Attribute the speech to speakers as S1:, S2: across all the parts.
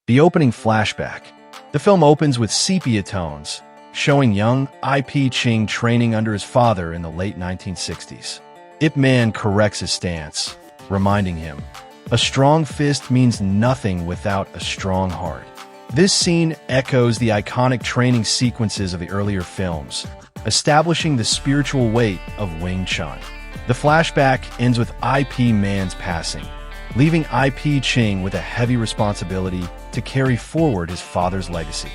S1: The opening flashback. The film opens with sepia tones, showing young IPQing training under his father in the late 1960s. Ip Man corrects his stance, reminding him, "A strong fist means nothing without a strong heart." This scene echoes the iconic training sequences of the earlier films, establishing the spiritual weight of Wing Chun. The flashback ends with IP Man's passing, leaving IPQing with a heavy responsibility to carry forward his father's legacy.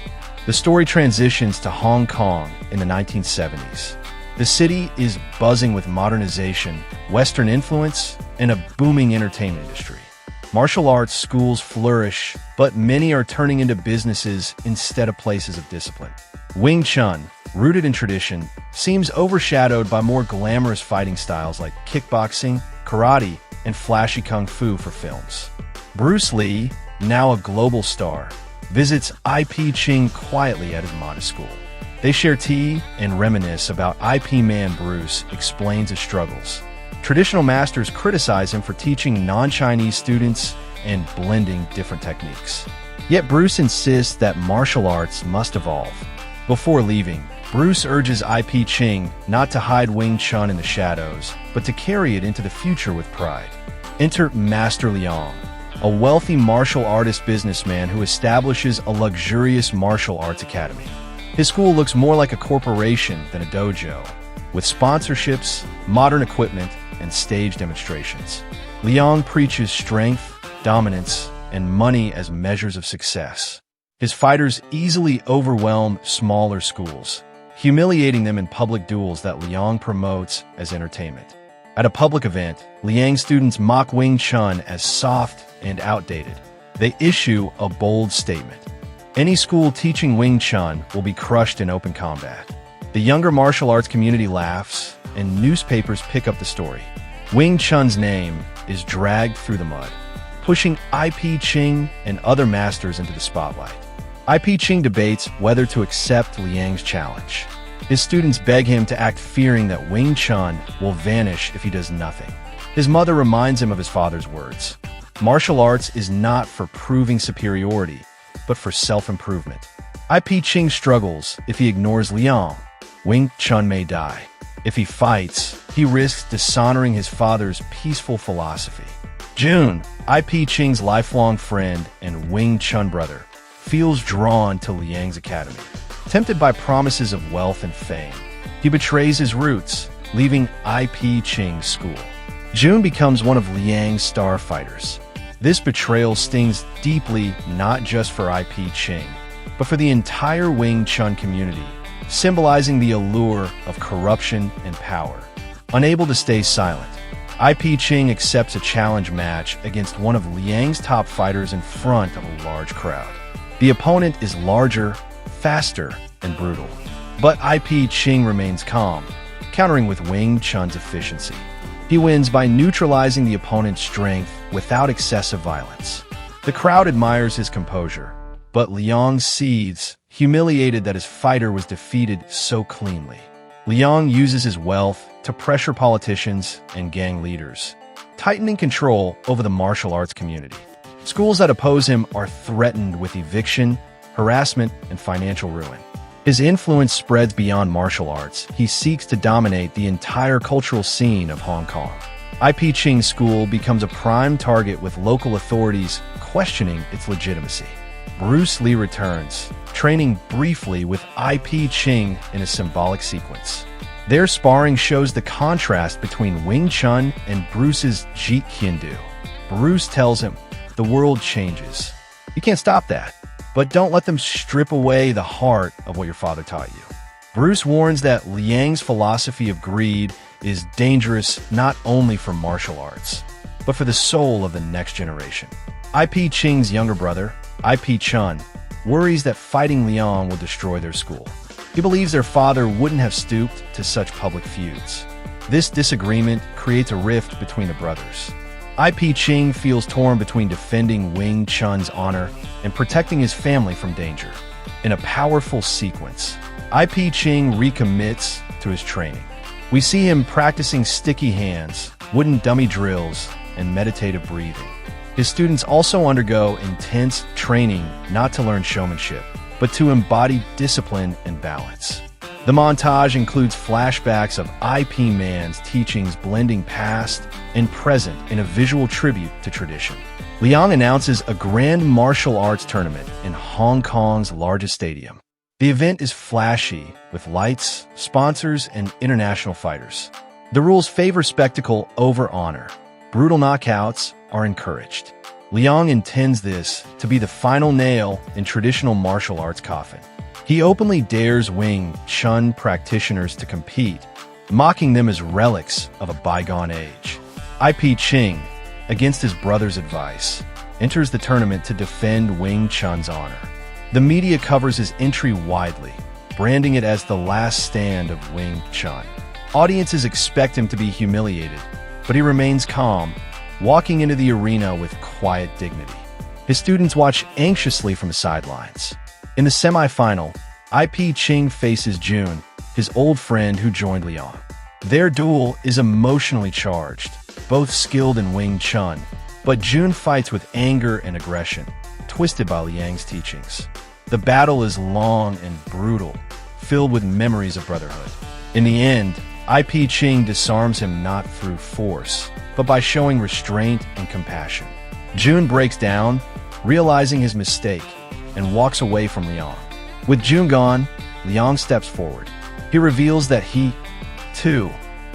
S1: The story transitions to Hong Kong in the 1970s. The city is buzzing with modernization, Western influence, and a booming entertainment industry. Martial arts schools flourish, but many are turning into businesses instead of places of discipline. Wing Chun, rooted in tradition, seems overshadowed by more glamorous fighting styles like kickboxing, karate, and flashy kung fu for films. Bruce Lee, now a global star, visits IPQing quietly at his modest school. They share tea and reminisce about IP Man. Bruce explains his struggles. Traditional masters criticize him for teaching non-Chinese students and blending different techniques. Yet Bruce insists that martial arts must evolve. Before leaving, Bruce urges IPQing not to hide Wing Chun in the shadows, but to carry it into the future with pride. Enter Master Leang, a wealthy martial artist businessman who establishes a luxurious martial arts academy. His school looks more like a corporation than a dojo, with sponsorships, modern equipment, and stage demonstrations. Leang preaches strength, dominance, and money as measures of success. His fighters easily overwhelm smaller schools, humiliating them in public duels that Leang promotes as entertainment. At a public event, Liang students mock Wing Chun as soft and outdated. They issue a bold statement. Any school teaching Wing Chun will be crushed in open combat. The younger martial arts community laughs, and newspapers pick up the story. Wing Chun's name is dragged through the mud, pushing IPQing and other masters into the spotlight. IPQing debates whether to accept Liang's challenge. His students beg him to act, fearing that Wing Chun will vanish if he does nothing. His mother reminds him of his father's words. Martial arts is not for proving superiority, but for self-improvement. IPQing struggles if he ignores Liang. Wing Chun may die. If he fights, he risks dishonoring his father's peaceful philosophy. June, IPQing's lifelong friend and Wing Chun brother, feels drawn to Liang's academy. Tempted by promises of wealth and fame, he betrays his roots, leaving IPQing's school. June becomes one of Liang's star fighters. This betrayal stings deeply not just for IPQing, but for the entire Wing Chun community, symbolizing the allure of corruption and power. Unable to stay silent, IPQing accepts a challenge match against one of Liang's top fighters in front of a large crowd. The opponent is larger, faster, and brutal, but IPQing remains calm, countering with Wing Chun's efficiency. He wins by neutralizing the opponent's strength without excessive violence. The crowd admires his composure, but Liang seethes, humiliated that his fighter was defeated so cleanly. Liang uses his wealth to pressure politicians and gang leaders, tightening control over the martial arts community. Schools that oppose him are threatened with eviction, harassment, and financial ruin. His influence spreads beyond martial arts. He seeks to dominate the entire cultural scene of Hong Kong. IPQing school becomes a prime target, with local authorities questioning its legitimacy. Bruce Lee returns, training briefly with IPQing in a symbolic sequence. Their sparring shows the contrast between Wing Chun and Bruce's Jeet Kune Do. Bruce tells him, "The world changes. You can't stop that. But don't let them strip away the heart of what your father taught you." Bruce warns that Liang's philosophy of greed is dangerous not only for martial arts, but for the soul of the next generation. IPQing's younger brother, IP Chun, worries that fighting Liang will destroy their school. He believes their father wouldn't have stooped to such public feuds. This disagreement creates a rift between the brothers. IPQing feels torn between defending Wing Chun's honor and protecting his family from danger. In a powerful sequence, IPQing recommits to his training. We see him practicing sticky hands, wooden dummy drills, and meditative breathing. His students also undergo intense training not to learn showmanship, but to embody discipline and balance. The montage includes flashbacks of IP Man's teachings, blending past and present in a visual tribute to tradition. Leang announces a grand martial arts tournament in Hong Kong's largest stadium. The event is flashy, with lights, sponsors, and international fighters. The rules favor spectacle over honor. Brutal knockouts are encouraged. Leang intends this to be the final nail in traditional martial arts coffin. He openly dares Wing Chun practitioners to compete, mocking them as relics of a bygone age. IPQing, against his brother's advice, enters the tournament to defend Wing Chun's honor. The media covers his entry widely, branding it as the last stand of Wing Chun. Audiences expect him to be humiliated, but he remains calm, walking into the arena with quiet dignity. His students watch anxiously from the sidelines. In the semifinal, IPQing faces Jun, his old friend who joined Leang. Their duel is emotionally charged, both skilled in Wing Chun, but Jun fights with anger and aggression, twisted by Liang's teachings. The battle is long and brutal, filled with memories of brotherhood. In the end, IPQing disarms him not through force, but by showing restraint and compassion. Jun breaks down, realizing his mistake, and walks away from Leang. With Jun gone, Leang steps forward. He reveals that he, too,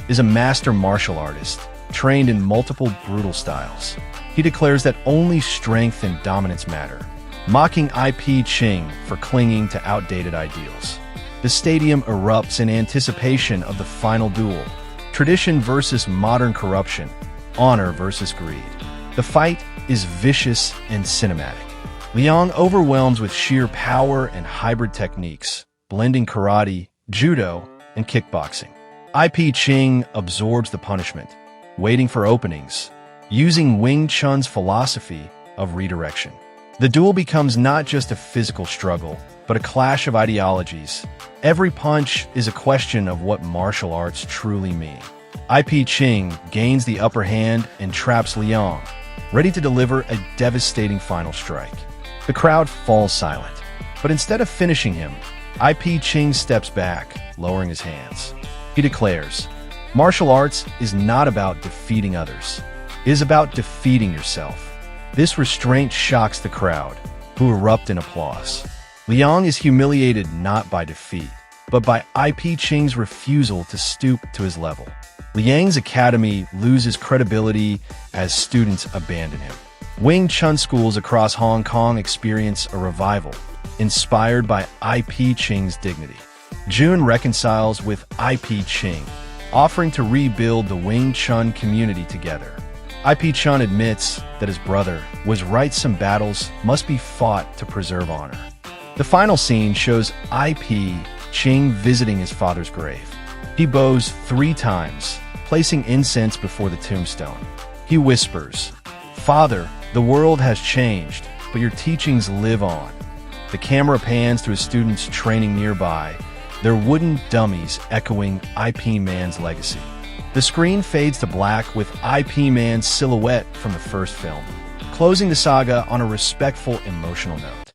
S1: is a master martial artist, trained in multiple brutal styles. He declares that only strength and dominance matter, mocking IPQing for clinging to outdated ideals. The stadium erupts in anticipation of the final duel, tradition versus modern corruption, honor versus greed. The fight is vicious and cinematic. Leang overwhelms with sheer power and hybrid techniques, blending karate, judo, and kickboxing. IPQing absorbs the punishment, waiting for openings, using Wing Chun's philosophy of redirection. The duel becomes not just a physical struggle, but a clash of ideologies. Every punch is a question of what martial arts truly mean. IPQing gains the upper hand and traps Leang, ready to deliver a devastating final strike. The crowd falls silent, but instead of finishing him, IPQing steps back, lowering his hands. He declares, "Martial arts is not about defeating others. It is about defeating yourself." This restraint shocks the crowd, who erupt in applause. Leang is humiliated not by defeat, but by IPQing's refusal to stoop to his level. Liang's academy loses credibility as students abandon him. Wing Chun schools across Hong Kong experience a revival, inspired by IPQing's dignity. Jun reconciles with IPQing, offering to rebuild the Wing Chun community together. IPQing admits that his brother was right, some battles must be fought to preserve honor. The final scene shows IPQing visiting his father's grave. He bows 3 times, placing incense before the tombstone. He whispers, "Father, the world has changed, but your teachings live on." The camera pans to his students training nearby, their wooden dummies echoing IP Man's legacy. The screen fades to black with IP Man's silhouette from the first film, closing the saga on a respectful, emotional note.